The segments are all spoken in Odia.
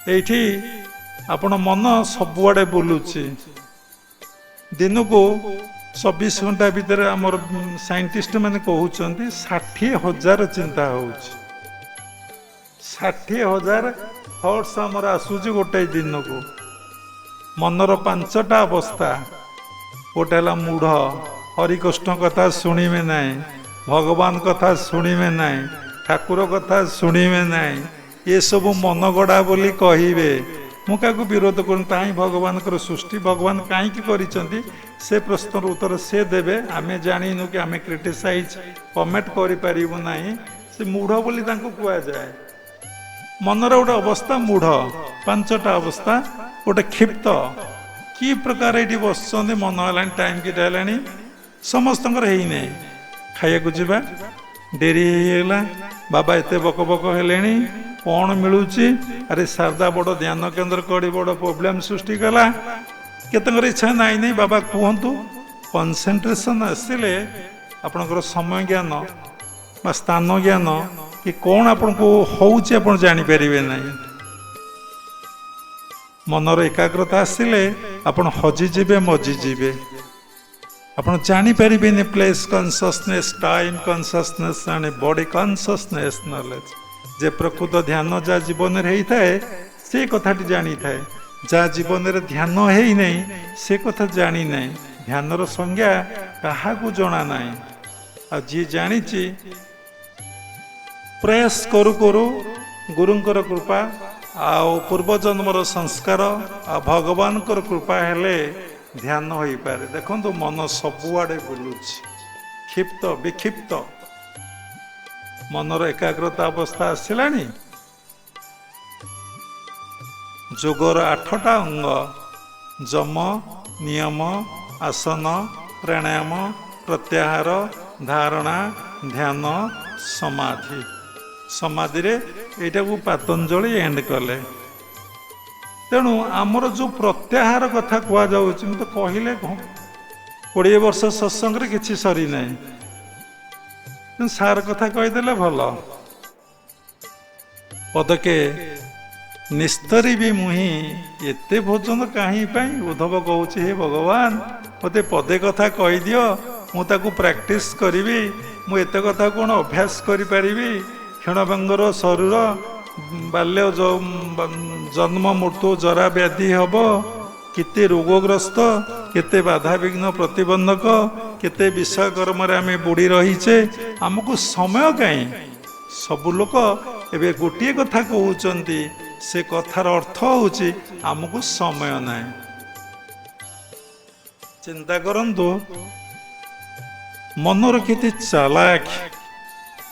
ଏଇଠି ଆପଣ ମନ ସବୁଆଡ଼େ ବୁଲୁଛି। ଦିନକୁ 24 ଘଣ୍ଟା ଭିତରେ ଆମର ସାଇଣ୍ଟିଷ୍ଟ ମାନେ କହୁଛନ୍ତି 60,000 ଚିନ୍ତା ହେଉଛି। 60,000 ଥଟ୍ସ ଆମର ଆସୁଛି ଗୋଟାଏ ଦିନକୁ। ମନର 5ଟା ଅବସ୍ଥା। ଗୋଟେ ହେଲା ମୂଢ଼, ହରିକୃଷ୍ଣ କଥା ଶୁଣିବେ ନାହିଁ, ଭଗବାନ କଥା ଶୁଣିବେ ନାହିଁ, ଠାକୁର କଥା ଶୁଣିବେ ନାହିଁ, ଏସବୁ ମନ ଗଢ଼ା ବୋଲି କହିବେ। ମୁଁ କାହାକୁ ବିରୋଧ କରୁନି, ତାହିଁ ଭଗବାନଙ୍କର ସୃଷ୍ଟି, ଭଗବାନ କାହିଁକି କରିଛନ୍ତି ସେ ପ୍ରଶ୍ନର ଉତ୍ତର ସେ ଦେବେ। ଆମେ ଜାଣିନୁ କି ଆମେ କ୍ରିଟିସାଇଜ କମେଣ୍ଟ କରିପାରିବୁ ନାହିଁ। ସେ ମୂଢ଼ ବୋଲି ତାଙ୍କୁ କୁହାଯାଏ। ମନର ଗୋଟେ ଅବସ୍ଥା ମୂଢ଼, 5ଟା ଅବସ୍ଥା। ଗୋଟେ କ୍ଷିପ୍ତ, କି ପ୍ରକାର ଏଇଠି ବସୁଛନ୍ତି, ମନ ହେଲାଣି ଟାଇମ୍ କେତେ ହେଲାଣି, ସମସ୍ତଙ୍କର ହେଇନାହିଁ, ଖାଇବାକୁ ଯିବା, ଡେରି ହେଇଗଲା, ବାବା ଏତେ ବକ ବକ ହେଲେଣି, କ'ଣ ମିଳୁଛି, ଆରେ ଶାରଦା ବଡ଼ ଧ୍ୟାନ କେନ୍ଦ୍ର କରି ବଡ଼ ପ୍ରୋବ୍ଲେମ୍ ସୃଷ୍ଟି କଲା। କେତେଙ୍କର ଇଚ୍ଛା ନାହିଁ ନାହିଁ ବାବା କୁହନ୍ତୁ। କନସେନ୍ଟ୍ରେସନ୍ ଆସିଲେ ଆପଣଙ୍କର ସମୟ ଜ୍ଞାନ ବା ସ୍ଥାନ ଜ୍ଞାନ କି କ'ଣ ଆପଣଙ୍କୁ ହେଉଛି ଆପଣ ଜାଣିପାରିବେ ନାହିଁ। ମନର ଏକାଗ୍ରତା ଆସିଲେ ଆପଣ ହଜିଯିବେ, ମଜିଯିବେ, ଆପଣ ଜାଣିପାରିବେନି place consciousness, time consciousness and body consciousness knowledge. ଯେ ପ୍ରକୃତ ଧ୍ୟାନ ଯାହା ଜୀବନରେ ହେଇଥାଏ ସେ କଥାଟି ଜାଣିଥାଏ। ଯାହା ଜୀବନରେ ଧ୍ୟାନ ହେଇନାହିଁ ସେ କଥା ଜାଣିନାହିଁ। ଧ୍ୟାନର ସଂଜ୍ଞା କାହାକୁ ଜଣା ନାହିଁ। ଆଉ ଯିଏ ଜାଣିଛି, ପ୍ରୟାସ କରୁ କରୁ ଗୁରୁଙ୍କର କୃପା ଆଉ ପୂର୍ବଜନ୍ମର ସଂସ୍କାର ଆଉ ଭଗବାନଙ୍କର କୃପା ହେଲେ ଧ୍ୟାନ ହୋଇପାରେ। ଦେଖନ୍ତୁ ମନ ସବୁଆଡ଼େ ବୁଲୁଛି, କ୍ଷିପ୍ତ ବିକ୍ଷିପ୍ତ। ମନର ଏକାଗ୍ରତା ଅବସ୍ଥା ଆସିଲାଣି। ଯୋଗର 8ଟା ଅଙ୍ଗ, ଯମ, ନିୟମ, ଆସନ, ପ୍ରାଣାୟାମ, ପ୍ରତ୍ୟାହାର, ଧାରଣା, ଧ୍ୟାନ, ସମାଧି। ସମାଧିରେ ଏଇଟାକୁ ପାତଞ୍ଜଳି ଏଣ୍ଡ କଲେ। ତେଣୁ ଆମର ଯେଉଁ ପ୍ରତ୍ୟାହାର କଥା କୁହାଯାଉଛି, ମୁଁ ତ କହିଲେ 20 ବର୍ଷ ସତ୍ସଙ୍ଗରେ କିଛି ସରିନାହିଁ, ସାର କଥା କହିଦେଲେ ଭଲ। ପଦକେ ନିସ୍ତରୀ ବି ମୁହିଁ ଏତେ ଭୋଜନ କାହିଁ ପାଇଁ। ଉଦ୍ଧବ କହୁଛି, ହେ ଭଗବାନ ମୋତେ ପଦେ କଥା କହିଦିଅ, ମୁଁ ତାକୁ ପ୍ରାକ୍ଟିସ କରିବି। ମୁଁ ଏତେ କଥା କ'ଣ ଅଭ୍ୟାସ କରିପାରିବି? କ୍ଷଣଭଙ୍ଗର ଶରୀର, ବାଲ୍ୟ ଜନ୍ମ ମୃତ୍ୟୁ ଜରା ବ୍ୟାଧି ହେବ, କେତେ ରୋଗଗ୍ରସ୍ତ, କେତେ ବାଧାବିଘ୍ନ ପ୍ରତିବନ୍ଧକ, କେତେ ବିଷୟ କର୍ମରେ ଆମେ ବୁଡ଼ି ରହିଛେ, ଆମକୁ ସମୟ କାହିଁ? ସବୁ ଲୋକ ଏବେ ଗୋଟିଏ କଥା କହୁଛନ୍ତି, ସେ କଥାର ଅର୍ଥ ହେଉଛି ଆମକୁ ସମୟ ନାହିଁ। ଚିନ୍ତା କରନ୍ତୁ ମନର କେତେ ଚାଲାକ,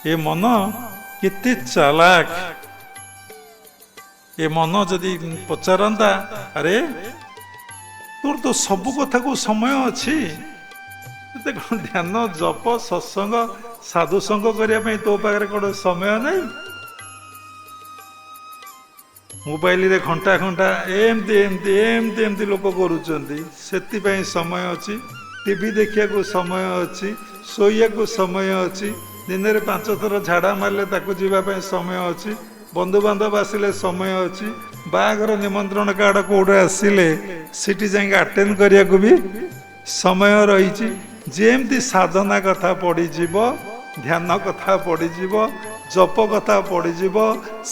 ଏ ମନ କେତେ ଚାଲାକ। ଏ ମନ ଯଦି ପଚାରନ୍ତା, ଆରେ ତୋର ତ ସବୁ କଥାକୁ ସମୟ ଅଛି, ତୋତେ କ'ଣ ଧ୍ୟାନ, ଜପ, ସତ୍ସଙ୍ଗ, ସାଧୁସଙ୍ଗ କରିବା ପାଇଁ ତୋ ପାଖରେ କ'ଣ ସମୟ ନାହିଁ? ମୋବାଇଲରେ ଘଣ୍ଟା ଘଣ୍ଟା ଏମିତି ଏମିତି ଏମିତି ଏମିତି ଲୋକ କରୁଛନ୍ତି, ସେଥିପାଇଁ ସମୟ ଅଛି। ଟିଭି ଦେଖିବାକୁ ସମୟ ଅଛି, ଶୋଇବାକୁ ସମୟ ଅଛି, ଦିନରେ 5 ଥର ଝାଡ଼ା ମାରିଲେ ତାକୁ ଯିବା ପାଇଁ ସମୟ ଅଛି, ବନ୍ଧୁବାନ୍ଧବ ଆସିଲେ ସମୟ ଅଛି, ବାହାଘର ନିମନ୍ତ୍ରଣ କାର୍ଡ଼ କୋଉଠି ଆସିଲେ ସେଠି ଯାଇକି ଆଟେଣ୍ଡ କରିବାକୁ ବି ସମୟ ରହିଛି। ଯେମିତି ସାଧନା କଥା ପଡ଼ିଯିବ, ଧ୍ୟାନ କଥା ପଡ଼ିଯିବ, ଜପ କଥା ପଡ଼ିଯିବ,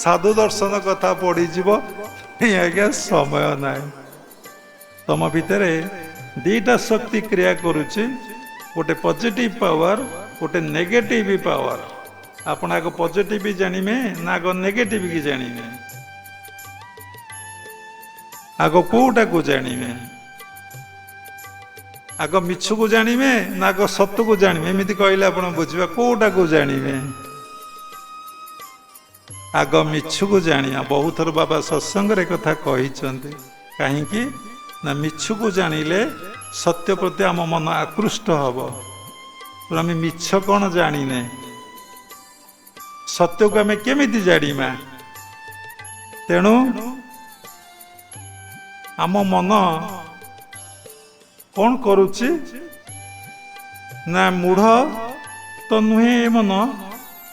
ସାଧୁ ଦର୍ଶନ କଥା ପଡ଼ିଯିବ, ଆଜ୍ଞା ସମୟ ନାହିଁ। ତମ ଭିତରେ 2ଟା ଶକ୍ତି କ୍ରିୟା କରୁଛି, ଗୋଟେ ପଜିଟିଭ ପାୱାର, ଗୋଟେ ନେଗେଟିଭ ପାୱାର। ଆପଣ ଆଗ ପଜିଟିଭ ଜାଣିବେ ନା ଆଗ ନେଗେଟିଭ କି ଜାଣିବେ? ଆଗ କୋଉଟାକୁ ଜାଣିବେ? ଆଗ ମିଛକୁ ଜାଣିବେ ନା ଆଗ ସତକୁ ଜାଣିବେ? ଏମିତି କହିଲେ ଆପଣ ବୁଝିବା, କୋଉଟାକୁ ଜାଣିବେ? ଆଗ ମିଛକୁ ଜାଣିବା। ବହୁତ ଥର ବାବା ସତ୍ସଙ୍ଗରେ କଥା କହିଛନ୍ତି। କାହିଁକି ନା ମିଛକୁ ଜାଣିଲେ ସତ୍ୟ ପ୍ରତି ଆମ ମନ ଆକୃଷ୍ଟ ହବ। ଆମେ ମିଛ କ'ଣ ଜାଣିନେ, ସତ୍ୟକୁ ଆମେ କେମିତି ଜାଣିବା? ତେଣୁ ଆମ ମନ କ'ଣ କରୁଛି ନା ମୂଢ଼ ତ ନୁହେଁ, ଏ ମନ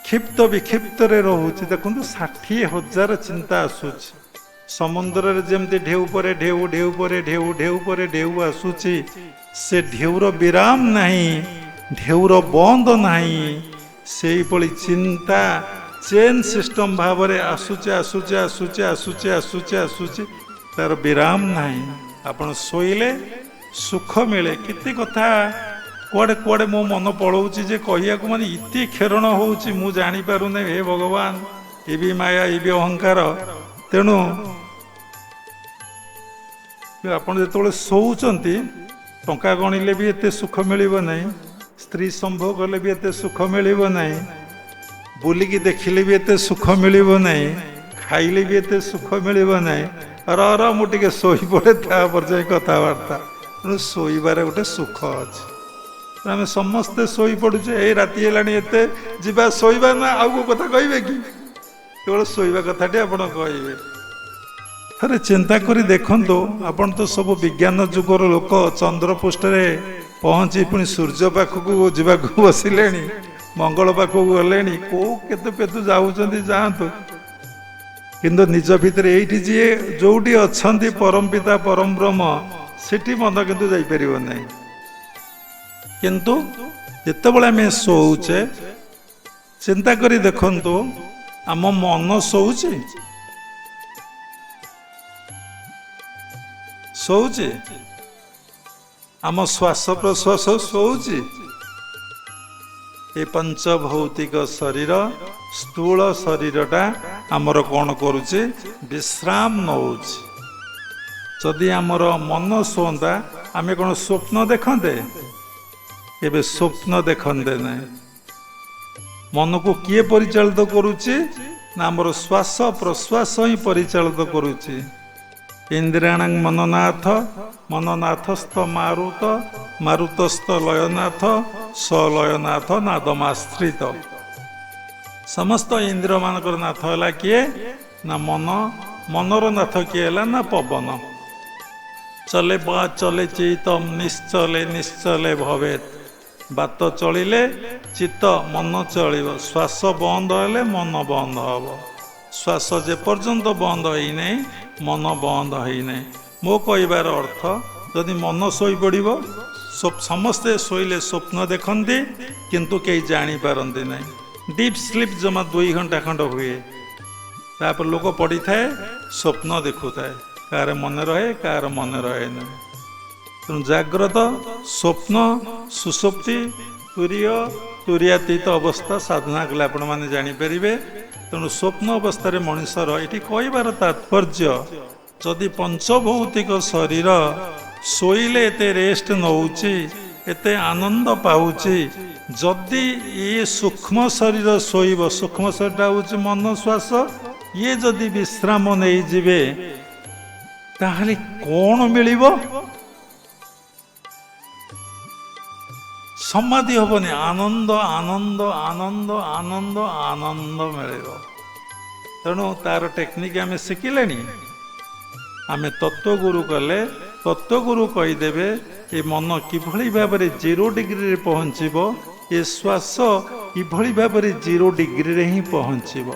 କ୍ଷିପ୍ତ ବିକ୍ଷିପ୍ତରେ ରହୁଛି। ଦେଖନ୍ତୁ 60,000 ଚିନ୍ତା ଆସୁଛି। ସମୁଦ୍ରରେ ଯେମିତି ଢେଉ ପରେ ଢେଉ ଢେଉ ପରେ ଢେଉ ଢେଉ ପରେ ଢେଉ ଆସୁଛି, ସେ ଢେଉର ବିରାମ ନାହିଁ, ଢେଉର ବନ୍ଦ ନାହିଁ। ସେଇଭଳି ଚିନ୍ତା ଚେନ୍ ସିଷ୍ଟମ ଭାବରେ ଆସୁଛି ଆସୁଛି ଆସୁଛି ଆସୁଛି ଆସୁଛି ଆସୁଛି, ତାର ବିରାମ ନାହିଁ। ଆପଣ ଶୋଇଲେ ସୁଖ ମିଳେ। କେତେ କଥା କୁଆଡ଼େ କୁଆଡ଼େ ମୋ ମନ ପଳାଉଛି ଯେ କହିବାକୁ, ମାନେ ଏତେ କ୍ଷେରଣ ହେଉଛି ମୁଁ ଜାଣିପାରୁନି। ହେ ଭଗବାନ, ଏ ବି ମାୟା, ଏ ବି ଅହଙ୍କାର। ତେଣୁ ଆପଣ ଯେତେବେଳେ ଶୋଉଛନ୍ତି, ଟଙ୍କା ଗଣିଲେ ବି ଏତେ ସୁଖ ମିଳିବ ନାହିଁ, ସ୍ତ୍ରୀ ସମ୍ଭୋଗ କଲେ ବି ଏତେ ସୁଖ ମିଳିବ ନାହିଁ, ବୁଲିକି ଦେଖିଲେ ବି ଏତେ ସୁଖ ମିଳିବ ନାହିଁ, ଖାଇଲେ ବି ଏତେ ସୁଖ ମିଳିବ ନାହିଁ। ମୁଁ ଟିକେ ଶୋଇପଡ଼େ, ତାପରେ ଯାଇ କଥାବାର୍ତ୍ତା। ତେଣୁ ଶୋଇବାରେ ଗୋଟେ ସୁଖ ଅଛି। ଆମେ ସମସ୍ତେ ଶୋଇପଡ଼ୁଛେ, ଏଇ ରାତି ହେଲାଣି ଏତେ, ଯିବା ଶୋଇବା ନା ଆଉ କେଉଁ କଥା କହିବେ କି? କେବଳ ଶୋଇବା କଥାଟି ଆପଣ କହିବେ। ଥରେ ଚିନ୍ତା କରି ଦେଖନ୍ତୁ, ଆପଣ ତ ସବୁ ବିଜ୍ଞାନ ଯୁଗର ଲୋକ, ଚନ୍ଦ୍ରପୃଷ୍ଠରେ ପହଞ୍ଚି ପୁଣି ସୂର୍ଯ୍ୟ ପାଖକୁ ଯିବାକୁ ବସିଲେଣି, ମଙ୍ଗଳ ପାଖକୁ ଗଲେଣି, କୋଉ କେତେ ପେତୁ ଯାଉଛନ୍ତି ଯାଆନ୍ତୁ, କିନ୍ତୁ ନିଜ ଭିତରେ ଏଇଠି ଯିଏ ଯୋଉଠି ଅଛନ୍ତି ପରମ ପିତା ପରମ ବ୍ରହ୍ମ, ସେଠି ମନ କିନ୍ତୁ ଯାଇପାରିବ ନାହିଁ। କିନ୍ତୁ ଯେତେବେଳେ ଆମେ ଶୋଉଛେ, ଚିନ୍ତା କରି ଦେଖନ୍ତୁ, ଆମ ମନ ଶୋଉଛି ଶୋଉଛି, ଆମ ଶ୍ୱାସ ପ୍ରଶ୍ୱାସ ଶୋଉଛି। ଏ ପଞ୍ଚଭୌତିକ ଶରୀର, ସ୍ଥୂଳ ଶରୀରଟା ଆମର କ'ଣ କରୁଛି? ବିଶ୍ରାମ ନେଉଛି। ଯଦି ଆମର ମନ ଶୁଅନ୍ତା, ଆମେ କ'ଣ ସ୍ୱପ୍ନ ଦେଖନ୍ତେ? ଏବେ ସ୍ୱପ୍ନ ଦେଖନ୍ତେ ନାହିଁ। ମନକୁ କିଏ ପରିଚାଳିତ କରୁଛି? ନା ଆମର ଶ୍ୱାସ ପ୍ରଶ୍ୱାସ ହିଁ ପରିଚାଳିତ କରୁଛି। ଇନ୍ଦ୍ରିୟାଣାଂ ମନନାଥ, ମନନାଥସ୍ଥ ମାରୁତ, ମାରୁତସ୍ଥ ଲୟନାଥ, ସ ଲୟନାଥ ନାଦମାଶ୍ରିତ। ସମସ୍ତ ଇନ୍ଦ୍ରିୟ ମାନଙ୍କର ନାଥ ହେଲା କିଏ? ନା ମନ। ମନର ନାଥ କିଏ ହେଲା? ନା ପବନ। ଚଲେ ବା ଚଲେ ଚିତ୍ତମ୍ ନିଶ୍ଚଲେ ନିଶ୍ଚଲେ ଭବେତ୍। ବାତ ଚଳିଲେ ଚିତ୍ତ ମନ ଚଳିବ, ଶ୍ୱାସ ବନ୍ଦ ହେଲେ ମନ ବନ୍ଦ ହବ। ଶ୍ୱାସ ଯେପର୍ଯ୍ୟନ୍ତ ବନ୍ଦ ହେଇନାହିଁ, ମନ ବନ୍ଦ ହେଇନାହିଁ। ମୋ କହିବାର ଅର୍ଥ, ଯଦି ମନ ଶୋଇପଡ଼ିବ, ସମସ୍ତେ ଶୋଇଲେ ସ୍ୱପ୍ନ ଦେଖନ୍ତି, କିନ୍ତୁ କେହି ଜାଣିପାରନ୍ତି ନାହିଁ। ଡିପ୍ ସ୍ଲିପ୍ ଜମା 2 ଘଣ୍ଟା ଖଣ୍ଡ ହୁଏ, ତାପରେ ଲୋକ ପଡ଼ିଥାଏ, ସ୍ୱପ୍ନ ଦେଖୁଥାଏ, କାହାର ମନେ ରହେ, କାହାର ମନେ ରହେ ନାହିଁ। ତେଣୁ ଜାଗ୍ରତ, ସ୍ୱପ୍ନ, ସୁଷୁପ୍ତି, ତୁରୀୟ, ତୁରୀୟାତୀତ ଅବସ୍ଥା ସାଧନା କଲେ ଆପଣମାନେ ଜାଣିପାରିବେ। ତେଣୁ ସ୍ୱପ୍ନ ଅବସ୍ଥାରେ ମଣିଷର, ଏଠି କହିବାର ତାତ୍ପର୍ଯ୍ୟ, ଯଦି ପଞ୍ଚଭୌତିକ ଶରୀର ଶୋଇଲେ ଏତେ ରେଷ୍ଟ ନେଉଛି, ଏତେ ଆନନ୍ଦ ପାଉଛି, ଯଦି ଇଏ ସୂକ୍ଷ୍ମ ଶରୀର ଶୋଇବ, ସୂକ୍ଷ୍ମ ଶରୀରଟା ହେଉଛି ମନ ଶ୍ୱାସ, ଇଏ ଯଦି ବିଶ୍ରାମ ନେଇଯିବେ, ତାହେଲେ କ'ଣ ମିଳିବ? ସମାଧି ହବନି, ଆନନ୍ଦ ଆନନ୍ଦ ଆନନ୍ଦ ଆନନ୍ଦ ଆନନ୍ଦ ମିଳିବ। ତେଣୁ ତାର ଟେକ୍ନିକ୍ ଆମେ ଶିଖିଲେଣି। ଆମେ ତତ୍ତ୍ୱଗୁରୁ କଲେ, ତତ୍ତ୍ୱଗୁରୁ କହିଦେବେ ଏ ମନ କିଭଳି ଭାବରେ 0 ଡିଗ୍ରୀରେ ପହଞ୍ଚିବ, ଏ ଶ୍ୱାସ କିଭଳି ଭାବରେ 0 ଡିଗ୍ରୀରେ ହିଁ ପହଞ୍ଚିବ।